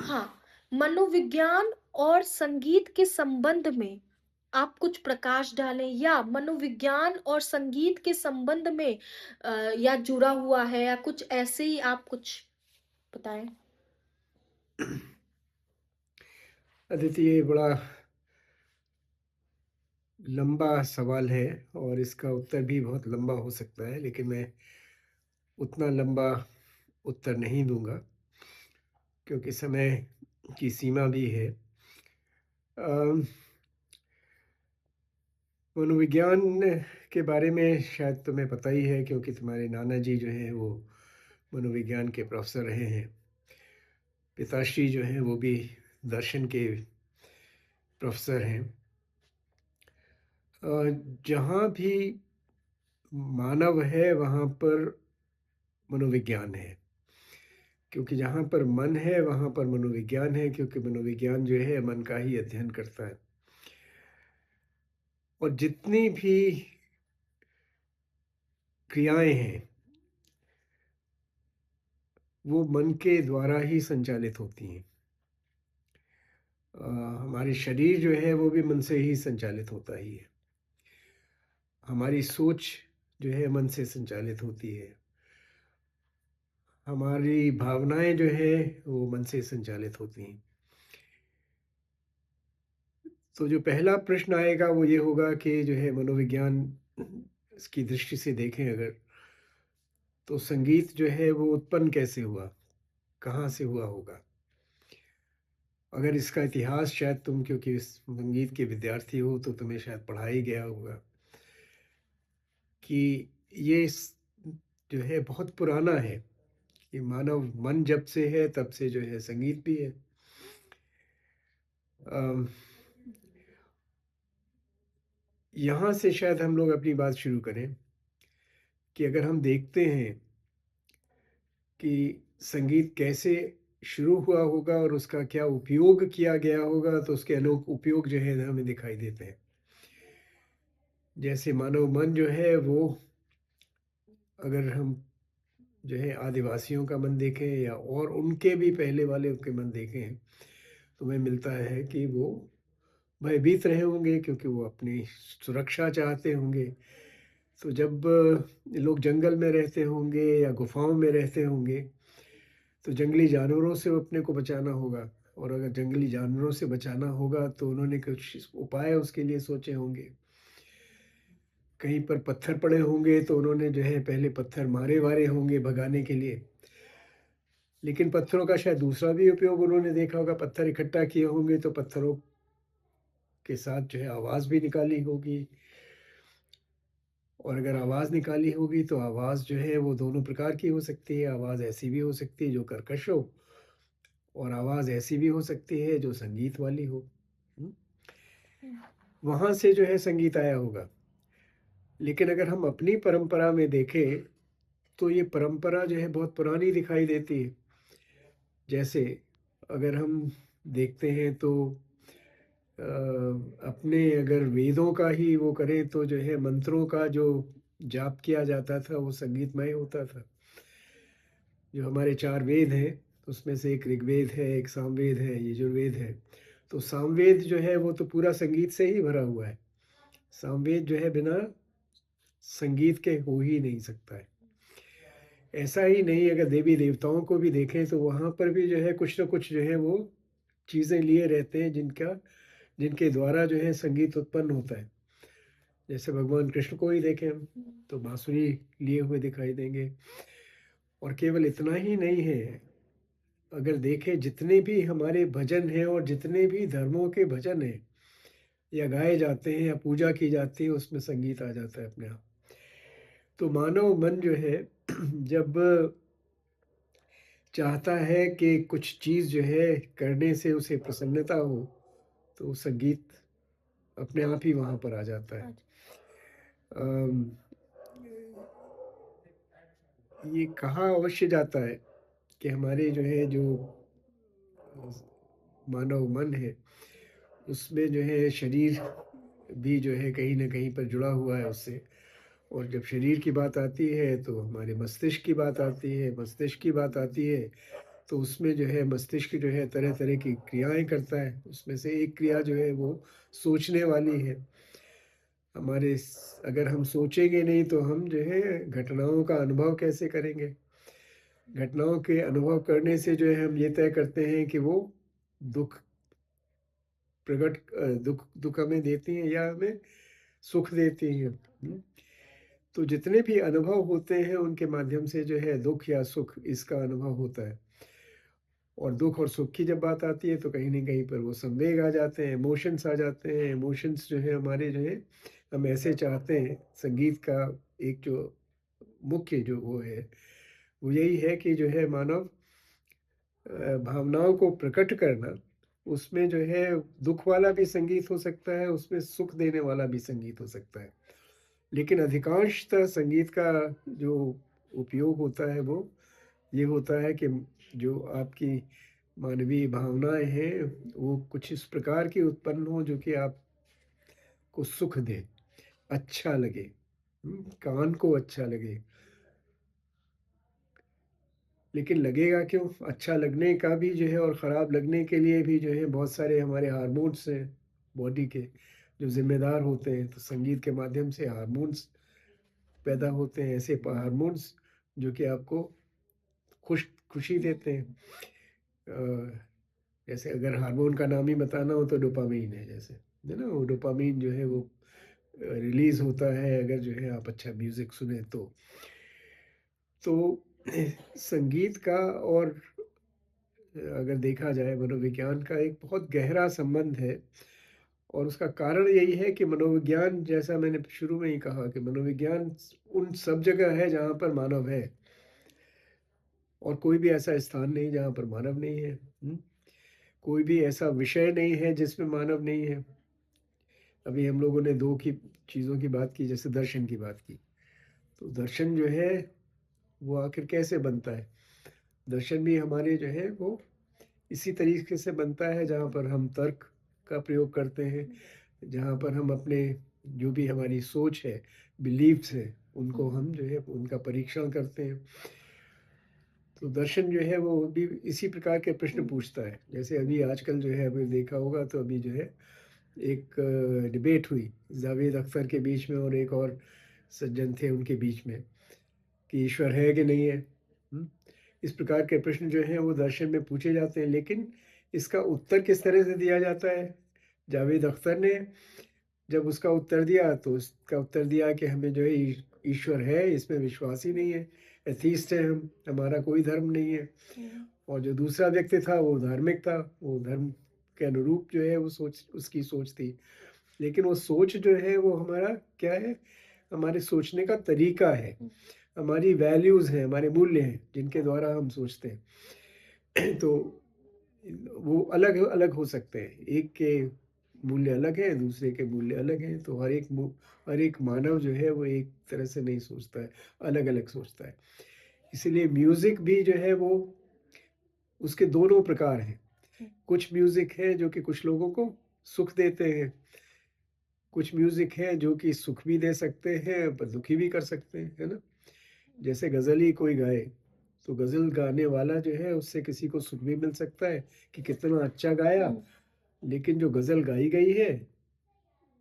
हाँ, मनोविज्ञान और संगीत के संबंध में आप कुछ प्रकाश डालें या मनोविज्ञान और संगीत के संबंध में या जुड़ा हुआ है या कुछ ऐसे ही आप कुछ बताएँ? अदिति, ये बड़ा लंबा सवाल है और इसका उत्तर भी बहुत लंबा हो सकता है, लेकिन मैं उतना लंबा उत्तर नहीं दूंगा क्योंकि समय की सीमा भी है। अम, मनोविज्ञान के बारे में शायद तुम्हें पता ही है क्योंकि तुम्हारे नाना जी जो हैं वो मनोविज्ञान के प्रोफेसर रहे हैं। पिताश्री जो हैं वो भी दर्शन के प्रोफेसर हैं। जहाँ भी मानव है वहाँ पर मनोविज्ञान है, क्योंकि जहाँ पर मन है वहाँ पर मनोविज्ञान है, क्योंकि मनोविज्ञान जो है मन का ही अध्ययन करता है। और जितनी भी क्रियाएं हैं वो मन के द्वारा ही संचालित होती हैं। हमारी शरीर जो है वो भी मन से ही संचालित होता ही है। हमारी सोच जो है मन से संचालित होती है। हमारी भावनाएं जो है वो मन से संचालित होती हैं। तो जो पहला प्रश्न आएगा वो ये होगा कि जो है मनोविज्ञान की दृष्टि से देखें अगर, तो संगीत जो है वो उत्पन्न कैसे हुआ, कहाँ से हुआ होगा। अगर इसका इतिहास शायद तुम, क्योंकि इस संगीत के विद्यार्थी हो, तो तुम्हें शायद पढ़ा ही गया होगा कि जो है बहुत पुराना है कि मानव मन जब से है तब से जो है संगीत भी है। अम, यहाँ से शायद हम लोग अपनी बात शुरू करें कि अगर हम देखते हैं कि संगीत कैसे शुरू हुआ होगा और उसका क्या उपयोग किया गया होगा, तो उसके अनेक उपयोग जो है हमें दिखाई देते हैं। जैसे मानव मन जो है वो, अगर हम जो है आदिवासियों का मन देखें या और उनके भी पहले वाले उनके मन देखें, तो हमें मिलता है कि वो भयभीत रहे होंगे क्योंकि वो अपनी सुरक्षा चाहते होंगे। तो जब लोग जंगल में रहते होंगे या गुफाओं में रहते होंगे, तो जंगली जानवरों से अपने को बचाना होगा। और अगर जंगली जानवरों से बचाना होगा तो उन्होंने कुछ उपाय उसके लिए सोचे होंगे। कहीं पर पत्थर पड़े होंगे तो उन्होंने जो है पहले पत्थर मारे वारे होंगे भगाने के लिए। लेकिन पत्थरों का शायद दूसरा भी उपयोग उन्होंने देखा होगा। पत्थर इकट्ठा किए होंगे तो पत्थरों के साथ जो है आवाज़ भी निकाली होगी। और अगर आवाज़ निकाली होगी तो आवाज़ जो है वो दोनों प्रकार की हो सकती है। आवाज़ ऐसी भी हो सकती है जो कर्कश हो, और आवाज़ ऐसी भी हो सकती है जो संगीत वाली हो। हुँ? हुँ। वहाँ से जो है संगीत आया होगा। लेकिन अगर हम अपनी परंपरा में देखें, तो ये परंपरा जो है बहुत पुरानी दिखाई देती है। जैसे अगर हम देखते हैं तो अपने अगर वेदों का ही वो करें तो जो है मंत्रों का जो जाप किया जाता था वो संगीतमय होता था। जो हमारे 4 वेद हैं, उसमें से एक ऋग्वेद है, एक सामवेद है, यजुर्वेद है। तो सामवेद जो है वो तो पूरा संगीत से ही भरा हुआ है। सामवेद जो है बिना संगीत के हो ही नहीं सकता है। ऐसा ही नहीं, अगर देवी-देवताओं को भी देखें तो वहाँ पर भी जो है कुछ न कुछ जो है वो चीज़ें लिए रहते हैं जिनके द्वारा जो है संगीत उत्पन्न होता है। जैसे भगवान कृष्ण को ही देखें हम, तो बाँसुरी लिए हुए दिखाई देंगे। और केवल इतना ही नहीं है, अगर देखें जितने भी हमारे भजन हैं और जितने भी धर्मों के भजन हैं या गाए जाते हैं या पूजा की जाती है, उसमें संगीत आ जाता है अपने आप। तो मानव मन जो है जब चाहता है कि कुछ चीज़ जो है करने से उसे प्रसन्नता हो, तो संगीत अपने आप ही वहाँ पर आ जाता है। अच्छा। अम, ये कहा अवश्य जाता है कि हमारे जो है जो मानव मन है, उसमें जो है शरीर भी जो है कहीं न कहीं पर जुड़ा हुआ है उससे। और जब शरीर की बात आती है तो हमारे मस्तिष्क की बात आती है, मस्तिष्क की बात आती है तो उसमें जो है मस्तिष्क जो है तरह-तरह की क्रियाएँ करता है। उसमें से एक क्रिया जो है वो सोचने वाली है। हमारे स अगर हम सोचेंगे नहीं तो हम जो है घटनाओं का अनुभव कैसे करेंगे? घटनाओं के अनुभव करने से जो है हम ये तय करते हैं कि वो दुःख दुःख हमें देती हैं या हमें सुख देती हैं। तो जितने भी अनुभव होते हैं उनके माध्यम से जो है दुःख या सुख इसका अनुभव होता है। और दुःख और सुख की जब बात आती है तो कहीं न कहीं पर वो संवेग आ जाते हैं, इमोशंस आ जाते हैं। इमोशंस जो है हमारे जो है हम ऐसे चाहते हैं संगीत का एक जो मुख्य जो वो है, वो यही है कि जो है मानव भावनाओं को प्रकट करना, उसमें जो है दुःख वाला भी संगीत हो सकता है, उसमें सुख देने वाला भी संगीत हो सकता है। लेकिन अधिकांशतः संगीत का जो उपयोग होता है वो ये होता है कि जो आपकी मानवीय भावनाएँ हैं, वो कुछ इस प्रकार की उत्पन्न हो जो कि आपको सुख दे, अच्छा लगे, कान को अच्छा लगे। लेकिन लगेगा क्यों? अच्छा लगने का भी जो है और ख़राब लगने के लिए भी जो है बहुत सारे हमारे हार्मोन्स हैं बॉडी के, जो ज़िम्मेदार होते हैं। तो संगीत के माध्यम से हार्मोन्स पैदा होते हैं, ऐसे प हार्मोन्स जो कि आपको खुशी देते हैं। अ, जैसे अगर हार्मोन का नाम ही बताना हो तो डोपामाइन है जैसे, है ना? वो डोपामाइन जो है वो रिलीज़ होता है अगर जो है आप अच्छा म्यूज़िक सुनें तो। तो संगीत का और अगर देखा जाए मनोविज्ञान का एक बहुत गहरा संबंध है और उसका कारण यही है कि मनोविज्ञान जैसा मैंने शुरू में ही कहा कि मनोविज्ञान उन सब जगह है जहाँ पर मानव है और कोई भी ऐसा स्थान नहीं जहाँ पर मानव नहीं है। कोई भी ऐसा विषय नहीं है जिसमें मानव नहीं है। अभी हम लोगों ने 2 की चीज़ों की बात की, जैसे दर्शन की बात की। तो दर्शन जो है वो आखिर कैसे बनता है? दर्शन भी हमारे जो है वो इसी तरीके से बनता है जहाँ पर हम तर्क का प्रयोग करते हैं, जहाँ पर हम अपने जो भी हमारी सोच है, बिलीफ्स हैं, उनको हम जो है उनका परीक्षण करते हैं। तो दर्शन जो है वो भी इसी प्रकार के प्रश्न पूछता है। जैसे अभी आजकल जो है अभी देखा होगा तो अभी जो है एक डिबेट हुई जावेद अख्तर के बीच में और एक और सज्जन थे उनके बीच में कि ईश्वर है कि नहीं है। इस प्रकार के प्रश्न जो हैं वो दर्शन में पूछे जाते हैं, लेकिन इसका उत्तर किस तरह से दिया जाता है? जावेद अख्तर ने जब उसका उत्तर दिया तो उसका उत्तर दिया कि हमें जो है ईश्वर है, इसमें विश्वास ही नहीं है, एथीस्ट हैं हम, हमारा कोई धर्म नहीं है। और जो दूसरा व्यक्ति था वो धार्मिक था, वो धर्म के अनुरूप जो है वो सोच उसकी सोच थी। लेकिन वो सोच जो है वो हमारा क्या है? हमारे सोचने का तरीका है, हमारी वैल्यूज़ हैं, हमारे मूल्य हैं, जिनके द्वारा हम सोचते हैं। तो वो अलग-अलग हो सकते हैं। एक के मूल्य अलग हैं, दूसरे के मूल्य अलग हैं, तो हर एक मानव जो है वो एक तरह से नहीं सोचता है, अलग-अलग सोचता है। इसीलिए म्यूज़िक भी जो है वो उसके दोनों प्रकार हैं। कुछ म्यूज़िक है जो कि कुछ लोगों को सुख देते हैं, कुछ म्यूज़िक है जो कि सुख भी दे सकते हैं पर दुखी भी कर सकते हैं, है ना? जैसे गज़ल ही कोई गाए, तो गज़ल गाने वाला जो है उससे किसी को सुख भी मिल सकता है कि कितना अच्छा गाया, लेकिन जो गज़ल गाई गई है,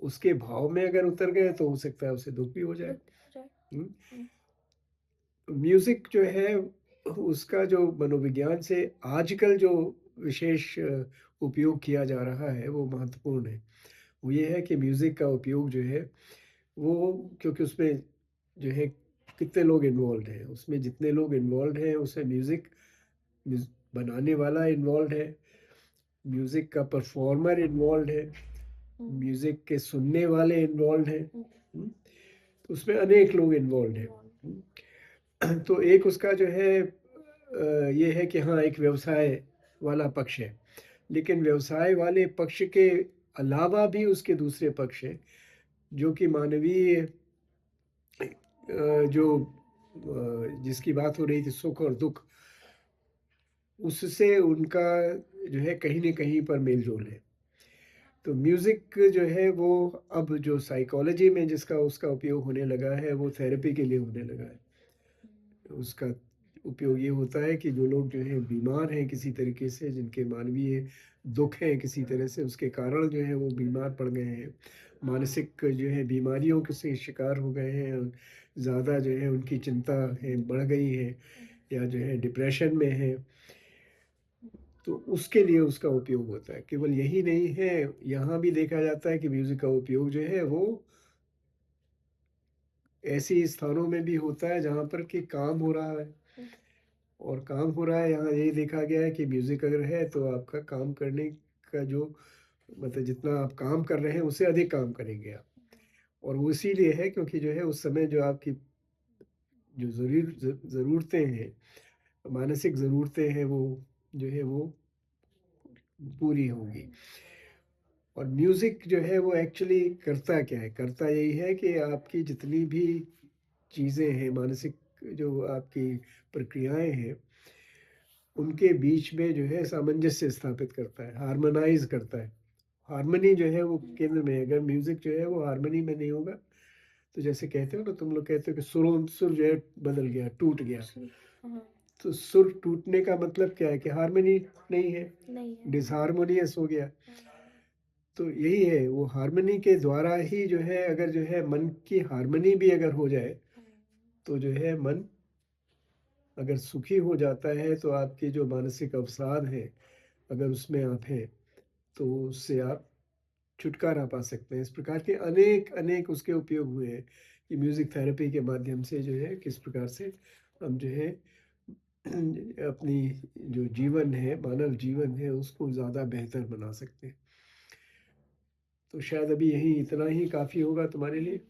उसके भाव में अगर उतर गए तो हो सकता है उसे दुःख भी हो जाए। हुँ? म्यूज़िक जो है उसका जो मनोविज्ञान से आजकल जो विशेष उपयोग किया जा रहा है वो महत्वपूर्ण है। वो ये है कि म्यूज़िक का उपयोग जो है वो क्योंकि उसमें जो है कितने लोग इन्वॉल्व्ड हैं, उसमें जितने लोग इन्वॉल्व्ड हैं उसमें म्यूज़ बनाने वाला इन्वॉल्व्ड है, म्यूज़िक का परफ़ॉर्मर इन्वॉल्व्ड है, म्यूज़िक के सुनने वाले इन्वॉल्व्ड हैं। तो उसमें अनेक लोग इन्वॉल्व्ड हैं। तो एक उसका जो है ये है कि हाँ, एक व्यवसाय वाला पक्ष है। लेकिन व्यवसाय वाले पक्ष के अलावा भी उसके दूसरे पक्ष हैं, जो कि मानवीय जो जिसकी बात हो रही थी सुख और दुःख, उससे उनका जो है कहीं न कहीं पर मेल-जोल है। तो म्यूज़िक जो है वो अब जो साइकोलॉजी में जिसका उसका उपयोग होने लगा है, वो थेरेपी के लिए होने लगा है। उसका उपयोग ये होता है कि जो लोग जो हैं बीमार हैं किसी तरीके से, जिनके मानवीय दुःख हैं किसी तरह से, उसके कारण जो है वो बीमार पड़ गए हैं, मानसिक जो है बीमारियों के से शिकार हो गए हैं, ज़्यादा जो है उनकी चिंता है बढ़ गई है, या जो है डिप्रेशन में है, तो उसके लिए उसका उपयोग होता है। केवल यही नहीं है, यहाँ भी देखा जाता है कि म्यूज़िक का उपयोग जो है वो ऐसे स्थानों में भी होता है जहाँ पर कि काम हो रहा है, हुँ, और काम हो रहा है, यहाँ ये देखा गया है कि म्यूज़िक अगर है तो आपका काम करने का जो मतलब जितना आप काम कर रहे हैं उससे अधिक काम करेंगे आप। और वो इसीलिए है क्योंकि जो है उस समय जो आपकी जो ज़रूरतें हैं, मानसिक ज़रूरतें हैं, वो जो है वो पूरी होंगी। और म्यूज़िक जो है वो एक्चुअली करता क्या है? करता यही है कि आपकी जितनी भी चीज़ें हैं, मानसिक जो आपकी प्रक्रियाएँ हैं, उनके बीच में जो है सामंजस्य स्थापित करता है, हार्मोनाइज़ करता है। हार्मनी जो है वो हुँ, केंद्र में है, अगर म्यूज़िक जो है वो हार्मनी में नहीं होगा, तो जैसे कहते हो ना, तुम लोग कहते हो कि सुर जो है बदल गया, टूट गया। जी, हाँ, तो सुर टूटने का मतलब क्या है कि हार्मनी नहीं है, नहीं है। डिसहार्मोनियस हो गया। हुँ, तो यही है, वो हार्मनी के द्वारा ही जो है, अगर जो है मन की हार्मनी भी अगर हो जाए, हुँ, तो जो है मन अगर सुखी हो जाता है, तो आपके जो मानसिक अवसाद हैं, अगर उसमें आप हैं, तो उससे आप छुटकारा पा सकते हैं। इस प्रकार के अनेक उसके उपयोग हुए हैं कि म्यूज़िक थेरेपी के माध्यम से जो है किस प्रकार से हम जो है अपनी जो जीवन है, मानव जीवन है, उसको ज़्यादा बेहतर बना सकते हैं। तो शायद अभी यही इतना ही काफ़ी होगा तुम्हारे लिए।